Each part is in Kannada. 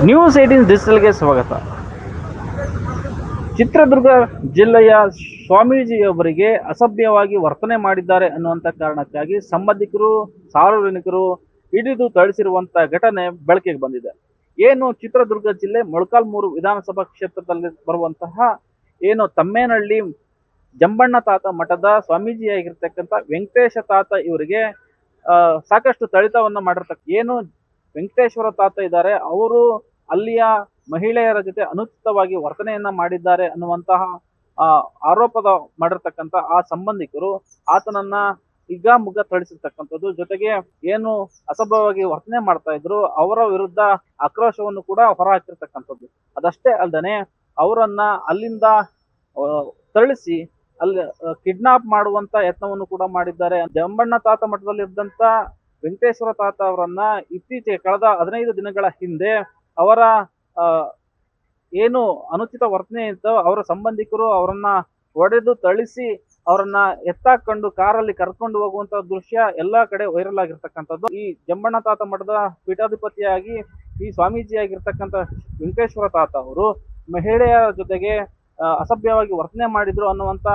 ನ್ಯೂಸ್ 18 ಡಿಜಿಟಲ್ಗೆ ಸ್ವಾಗತ. ಚಿತ್ರದುರ್ಗ ಜಿಲ್ಲೆಯ ಸ್ವಾಮೀಜಿಯವರಿಗೆ ಅಸಭ್ಯವಾಗಿ ವರ್ತನೆ ಮಾಡಿದ್ದಾರೆ ಅನ್ನುವಂಥ ಕಾರಣಕ್ಕಾಗಿ ಸಂಬಂಧಿಕರು, ಸಾರ್ವಜನಿಕರು ಹಿಡಿದು ಥಳಿಸಿರುವಂಥ ಘಟನೆ ಬೆಳಕಿಗೆ ಬಂದಿದೆ. ಏನು ಚಿತ್ರದುರ್ಗ ಜಿಲ್ಲೆ ಮೊಳಕಾಲ್ಮೂರು ವಿಧಾನಸಭಾ ಕ್ಷೇತ್ರದಲ್ಲಿ ಬರುವಂತಹ ಏನು ತಮ್ಮೇನಹಳ್ಳಿ ಜಂಬಣ್ಣ ತಾತ ಮಠದ ಸ್ವಾಮೀಜಿಯಾಗಿರ್ತಕ್ಕಂಥ ವೆಂಕಟೇಶ ತಾತ ಇವರಿಗೆ ಸಾಕಷ್ಟು ಥಳಿತವನ್ನು ಏನು ವೆಂಕಟೇಶ್ವರ ತಾತ ಇದ್ದಾರೆ, ಅವರು ಅಲ್ಲಿಯ ಮಹಿಳೆಯರ ಜೊತೆ ಅನುಚಿತವಾಗಿ ವರ್ತನೆಯನ್ನ ಮಾಡಿದ್ದಾರೆ ಅನ್ನುವಂತಹ ಆರೋಪದ ಮಾಡಿರ್ತಕ್ಕಂಥ ಆ ಸಂಬಂಧಿಕರು ಆತನನ್ನ ಹಿಗ್ಗಾಮುಗ್ಗ ಥಳಿಸಿರ್ತಕ್ಕಂಥದ್ದು, ಜೊತೆಗೆ ಏನು ಅಸಭ್ಯವಾಗಿ ವರ್ತನೆ ಮಾಡ್ತಾ ಇದ್ರು ಅವರ ವಿರುದ್ಧ ಆಕ್ರೋಶವನ್ನು ಕೂಡ ಹೊರಹಾಕಿರ್ತಕ್ಕಂಥದ್ದು. ಅದಷ್ಟೇ ಅಲ್ಲದೆ ಅವರನ್ನ ಅಲ್ಲಿಂದ ಥಳಿಸಿ ಅಲ್ಲಿ ಕಿಡ್ನಾಪ್ ಮಾಡುವಂತ ಯತ್ನವನ್ನು ಕೂಡ ಮಾಡಿದ್ದಾರೆ. ಜಂಬಣ್ಣ ತಾತ ಮಠದಲ್ಲಿದ್ದಂತ ವೆಂಕಟೇಶ್ವರ ತಾತ ಅವರನ್ನ ಇತ್ತೀಚೆಗೆ ಕಳೆದ 15 ದಿನಗಳ ಹಿಂದೆ ಅವರ ಏನು ಅನುಚಿತ ವರ್ತನೆ ಇತ್ತು ಅವರ ಸಂಬಂಧಿಕರು ಅವರನ್ನ ಹೊಡೆದು ಥಳಿಸಿ ಅವರನ್ನ ಎತ್ತಾಕೊಂಡು ಕಾರಲ್ಲಿ ಕರ್ಕೊಂಡು ಹೋಗುವಂತ ದೃಶ್ಯ ಎಲ್ಲಾ ಕಡೆ ವೈರಲ್ ಆಗಿರ್ತಕ್ಕಂಥದ್ದು. ಈ ಜಂಬಣ್ಣ ತಾತ ಮಠದ ಪೀಠಾಧಿಪತಿಯಾಗಿ ಈ ಸ್ವಾಮೀಜಿಯಾಗಿರ್ತಕ್ಕಂಥ ವೆಂಕಟೇಶ್ವರ ತಾತ ಅವರು ಮಹಿಳೆಯರ ಜೊತೆಗೆ ಅಸಭ್ಯವಾಗಿ ವರ್ತನೆ ಮಾಡಿದ್ರು ಅನ್ನುವಂತ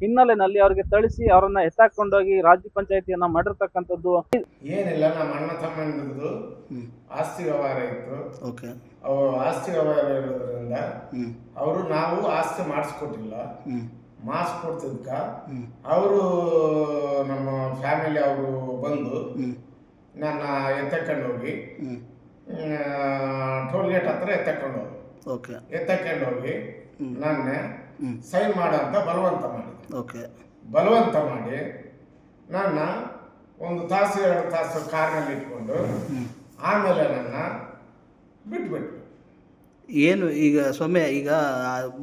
ಹಿನ್ನೆಲೆಯಲ್ಲಿ ಅವರಿಗೆ ಥಳಿಸಿ ಅವರನ್ನ ಎತ್ತಾಕೊಂಡೋಗಿ ರಾಜ್ಯ ಪಂಚಾಯತಿಯನ್ನ ಮಾಡಿರ್ತಕ್ಕಂಥದ್ದು. ಏನಿಲ್ಲ, ನಮ್ಮ ಅಣ್ಣ ತಮ್ಮಂದಿರದು ಆಸ್ತಿ ವ್ಯವಹಾರ ಇತ್ತು. ಆಸ್ತಿ ವ್ಯವಹಾರ ಇರೋದ್ರಿಂದ ನಾವು ಆಸ್ತಿ ಮಾಡಿಸ್ಕೊಟ್ಟಿಲ್ಲ. ಮಾಡಿಸ್ಕೊಡ್ತಿದ್ಕ ಅವರು ನಮ್ಮ ಫ್ಯಾಮಿಲಿ ಅವರು ಬಂದು ನನ್ನ ಎತ್ತಕೊಂಡು ಹೋಗಿ ಟೋಲ್ ಗೇಟ್ ಹತ್ರ ಎತ್ತಕೊಂಡು ಹೋಗಿ ನನ್ನ ಸೈನ್ ಮಾಡಂತ ಬಲವಂತ ಮಾಡಿ ನನ್ನ 1 ತಾಸು 2 ತಾಸು ಕಾರ್ನಲ್ಲಿ ಇಟ್ಕೊಂಡು ಆಮೇಲೆ ನನ್ನ ಬಿಟ್ಬಿಟ್ರು. ಏನು ಈಗ ಸ್ವಾಮಿ, ಈಗ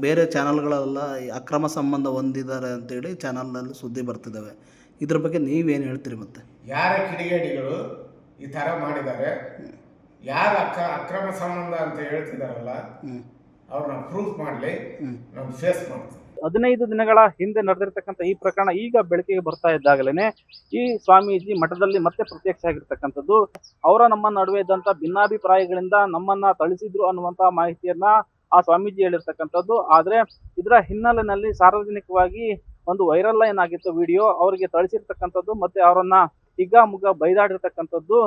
ಬೇರೆ ಚಾನಲ್ಗಳೆಲ್ಲ ಅಕ್ರಮ ಸಂಬಂಧ ಹೊಂದಿದ್ದಾರೆ ಅಂತೇಳಿ ಚಾನಲ್ನಲ್ಲಿ ಸುದ್ದಿ ಬರ್ತಿದ್ದಾವೆ. ಇದ್ರ ಬಗ್ಗೆ ನೀವೇನು ಹೇಳ್ತೀರಿ? ಮತ್ತೆ ಯಾರ ಕಿಡಿಗೇಡಿಗಳು ಈ ಥರ ಮಾಡಿದ್ದಾರೆ, ಯಾರು ಅಕ್ರಮ ಸಂಬಂಧ ಅಂತ ಹೇಳ್ತಿದಾರಲ್ಲ ಅವ್ರನ್ನ ಪ್ರೂಫ್ ಮಾಡಲಿ, ನಾವು ಫೇಸ್ ಮಾಡ್ತೀವಿ. 15 ದಿನಗಳ ಹಿಂದೆ ನಡೆದಿರ್ತಕ್ಕಂಥ ಈ ಪ್ರಕರಣ ಈಗ ಬೆಳಕಿಗೆ ಬರ್ತಾ ಇದ್ದಾಗಲೇನೆ ಈ ಸ್ವಾಮೀಜಿ ಮಠದಲ್ಲಿ ಮತ್ತೆ ಪ್ರತ್ಯಕ್ಷ ಆಗಿರ್ತಕ್ಕಂಥದ್ದು. ಅವರ ನಮ್ಮ ನಡುವೆ ಇದ್ದಂತ ಭಿನ್ನಾಭಿಪ್ರಾಯಗಳಿಂದ ನಮ್ಮನ್ನ ಥಳಿಸಿದ್ರು ಅನ್ನುವಂತಹ ಮಾಹಿತಿಯನ್ನ ಆ ಸ್ವಾಮೀಜಿ ಹೇಳಿರ್ತಕ್ಕಂಥದ್ದು. ಆದ್ರೆ ಇದರ ಹಿನ್ನೆಲೆಯಲ್ಲಿ ಸಾರ್ವಜನಿಕವಾಗಿ ಒಂದು ವೈರಲ್ ಏನಾಗಿತ್ತು ವಿಡಿಯೋ, ಅವರಿಗೆ ಥಳಿಸಿರ್ತಕ್ಕಂಥದ್ದು ಮತ್ತೆ ಅವರನ್ನ ಹಿಗ್ಗಾಮುಗ್ಗ ಬೈದಾಡಿರ್ತಕ್ಕಂಥದ್ದು.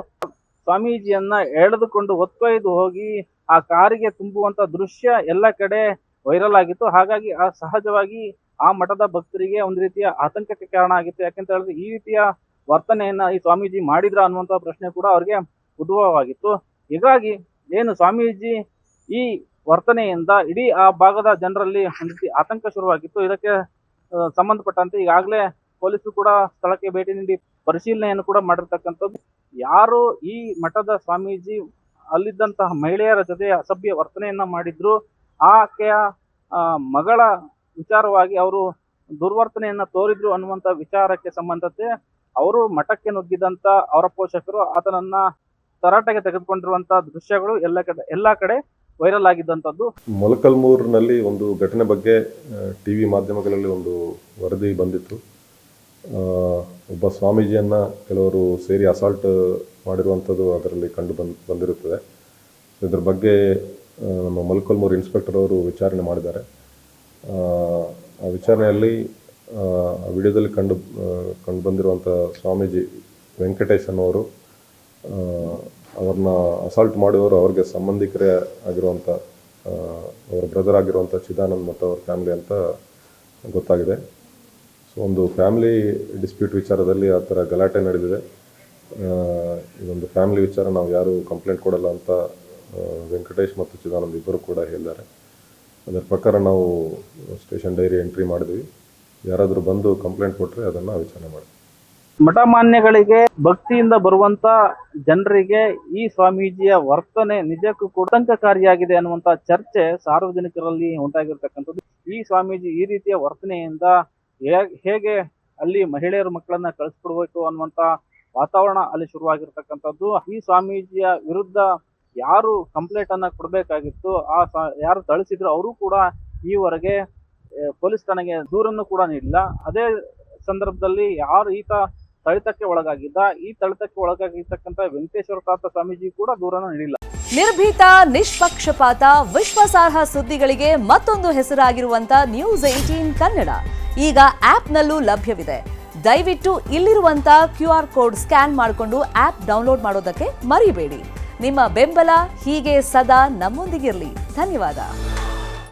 ಸ್ವಾಮೀಜಿಯನ್ನ ಎಳೆದುಕೊಂಡು ಹೊತ್ತೊಯ್ದು ಹೋಗಿ ಆ ಕಾರಿಗೆ ತುಂಬುವಂತ ದೃಶ್ಯ ಎಲ್ಲ ಕಡೆ ವೈರಲ್ ಆಗಿತ್ತು. ಹಾಗಾಗಿ ಸಹಜವಾಗಿ ಆ ಮಠದ ಭಕ್ತರಿಗೆ ಒಂದು ರೀತಿಯ ಆತಂಕಕ್ಕೆ ಕಾರಣ ಆಗಿತ್ತು. ಯಾಕೆಂತ ಹೇಳಿದ್ರೆ ಈ ರೀತಿಯ ವರ್ತನೆಯನ್ನ ಈ ಸ್ವಾಮೀಜಿ ಮಾಡಿದ್ರ ಅನ್ನುವಂತ ಪ್ರಶ್ನೆ ಕೂಡ ಅವ್ರಿಗೆ ಉದ್ಭವವಾಗಿತ್ತು. ಹೀಗಾಗಿ ಏನು ಸ್ವಾಮೀಜಿ ಈ ವರ್ತನೆಯಿಂದ ಇಡೀ ಆ ಭಾಗದ ಜನರಲ್ಲಿ ಒಂದು ರೀತಿ ಆತಂಕ ಶುರುವಾಗಿತ್ತು. ಇದಕ್ಕೆ ಸಂಬಂಧಪಟ್ಟಂತೆ ಈಗಾಗಲೇ ಪೊಲೀಸರು ಕೂಡ ಸ್ಥಳಕ್ಕೆ ಭೇಟಿ ನೀಡಿ ಪರಿಶೀಲನೆಯನ್ನು ಕೂಡ ಮಾಡಿರ್ತಕ್ಕಂಥದ್ದು. ಯಾರು ಈ ಮಠದ ಸ್ವಾಮೀಜಿ ಅಲ್ಲಿದ್ದಂತಹ ಮಹಿಳೆಯರ ಜೊತೆ ಅಸಭ್ಯ ವರ್ತನೆಯನ್ನ ಮಾಡಿದ್ರು, ಆಕೆಯ ಮಗಳ ವಿಚಾರವಾಗಿ ಅವರು ದುರ್ವರ್ತನೆಯನ್ನ ತೋರಿದ್ರು ಅನ್ನುವಂತ ವಿಚಾರಕ್ಕೆ ಸಂಬಂಧತೆ ಅವರು ಮಠಕ್ಕೆ ನುಗ್ಗಿದಂತ ಅವರ ಪೋಷಕರು ಆತನನ್ನ ತರಾಟೆಗೆ ತೆಗೆದುಕೊಂಡಿರುವಂತ ದೃಶ್ಯಗಳು ಎಲ್ಲಾ ಕಡೆ ವೈರಲ್ ಆಗಿದ್ದಂಥದ್ದು. ಮೊಳಕಾಲ್ಮೂರಿನಲ್ಲಿ ಒಂದು ಘಟನೆ ಬಗ್ಗೆ ಟಿವಿ ಮಾಧ್ಯಮಗಳಲ್ಲಿ ಒಂದು ವರದಿ ಬಂದಿತ್ತು. ಒಬ್ಬ ಸ್ವಾಮೀಜಿಯನ್ನು ಕೆಲವರು ಸೇರಿ ಅಸಾಲ್ಟ್ ಮಾಡಿರುವಂಥದ್ದು ಅದರಲ್ಲಿ ಬಂದಿರುತ್ತದೆ. ಇದ್ರ ಬಗ್ಗೆ ನಮ್ಮ ಮೊಳಕಾಲ್ಮೂರು ಇನ್ಸ್ಪೆಕ್ಟರ್ ಅವರು ವಿಚಾರಣೆ ಮಾಡಿದ್ದಾರೆ. ಆ ವಿಚಾರಣೆಯಲ್ಲಿ ಆ ವಿಡಿಯೋದಲ್ಲಿ ಕಂಡು ಬಂದಿರುವಂಥ ಸ್ವಾಮೀಜಿ ವೆಂಕಟೇಶ್ ಅನ್ನೋರು ಅವ್ರನ್ನ ಅಸಾಲ್ಟ್ ಮಾಡುವವರು ಅವ್ರಿಗೆ ಸಂಬಂಧಿಕರೇ ಆಗಿರುವಂಥ ಅವರ ಬ್ರದರ್ ಆಗಿರುವಂಥ ಚಿದಾನಂದ್ ಮತ್ತು ಅವ್ರ ಫ್ಯಾಮಿಲಿ ಅಂತ ಗೊತ್ತಾಗಿದೆ. ಸೊ ಒಂದು ಫ್ಯಾಮಿಲಿ ಡಿಸ್ಪ್ಯೂಟ್ ವಿಚಾರದಲ್ಲಿ ಆ ಥರ ಗಲಾಟೆ ನಡೆದಿದೆ. ಇದೊಂದು ಫ್ಯಾಮಿಲಿ ವಿಚಾರ, ನಾವು ಯಾರು ಕಂಪ್ಲೇಂಟ್ ಕೊಡಲ್ಲ ಅಂತ ವೆಂಕಟೇಶ್ ಮತ್ತು ಚಿದಾನಂದ್ ಇಬ್ಬರು ಕೂಡ ಹೇಳಿದ್ದಾರೆ. ಅದರ ಪ್ರಕಾರ ನಾವು ಸ್ಟೇಷನ್ ಡೈರಿ ಎಂಟ್ರಿ ಮಾಡಿದ್ವಿ. ಯಾರಾದರೂ ಬಂದು ಕಂಪ್ಲೇಂಟ್ ಕೊಟ್ಟರೆ ಅದನ್ನು ವಿಚಾರಣೆ ಮಾಡಿ. ಮಠಮಾನ್ಯಗಳಿಗೆ ಭಕ್ತಿಯಿಂದ ಬರುವಂತ ಜನರಿಗೆ ಈ ಸ್ವಾಮೀಜಿಯ ವರ್ತನೆ ನಿಜಕ್ಕೂ ಕೂಡ ಆತಂಕಕಾರಿಯಾಗಿದೆ ಅನ್ನುವಂತ ಚರ್ಚೆ ಸಾರ್ವಜನಿಕರಲ್ಲಿ ಉಂಟಾಗಿರ್ತಕ್ಕಂಥದ್ದು. ಈ ಸ್ವಾಮೀಜಿ ಈ ರೀತಿಯ ವರ್ತನೆಯಿಂದ ಹೇಗೆ ಅಲ್ಲಿ ಮಹಿಳೆಯರ ಮಕ್ಕಳನ್ನ ಕಳಿಸ್ಬಿಡ್ಬೇಕು ಅನ್ನುವಂತ ವಾತಾವರಣ ಅಲ್ಲಿ ಶುರುವಾಗಿರ್ತಕ್ಕಂಥದ್ದು. ಈ ಸ್ವಾಮೀಜಿಯ ವಿರುದ್ಧ ಯಾರು ಕಂಪ್ಲೇಂಟ್ ಅನ್ನ ಕೊಡಬೇಕಾಗಿತ್ತು, ಯಾರು ಥಳಿಸಿದ್ರು ಅವರು ಕೂಡ ಈವರೆಗೆ ಪೊಲೀಸ್ ಠಾಣೆಗೆ ದೂರನ್ನು ಕೂಡ ನೀಡಿಲ್ಲ. ಅದೇ ಸಂದರ್ಭದಲ್ಲಿ ಯಾರು ಈತ ಥಳಿತಕ್ಕೆ ಒಳಗಾಗಿದ್ದ. ಈ ಥಳಿತಕ್ಕೆ ಒಳಗಾಗಿರ್ತಕ್ಕಂಥ ವೆಂಕಟೇಶ್ವರ ತಾತ ಸ್ವಾಮೀಜಿ ಕೂಡ ದೂರನ್ನು ನೀಡಿಲ್ಲ. ನಿರ್ಭೀತ, ನಿಷ್ಪಕ್ಷಪಾತ, ವಿಶ್ವಾಸಾರ್ಹ ಸುದ್ದಿಗಳಿಗೆ ಮತ್ತೊಂದು ಹೆಸರಾಗಿರುವಂತ News18 ಕನ್ನಡ ಈಗ ಆಪ್ನಲ್ಲೂ ಲಭ್ಯವಿದೆ. ದಯವಿಟ್ಟು ಇಲ್ಲಿರುವಂತ QR ಕೋಡ್ ಸ್ಕ್ಯಾನ್ ಮಾಡಿಕೊಂಡು ಆಪ್ ಡೌನ್ಲೋಡ್ ಮಾಡೋದಕ್ಕೆ ಮರಿಬೇಡಿ. ನಿಮ್ಮ ಬೆಂಬಲ ಹೀಗೆ ಸದಾ ನಮ್ಮೊಂದಿಗಿರಲಿ. ಧನ್ಯವಾದ.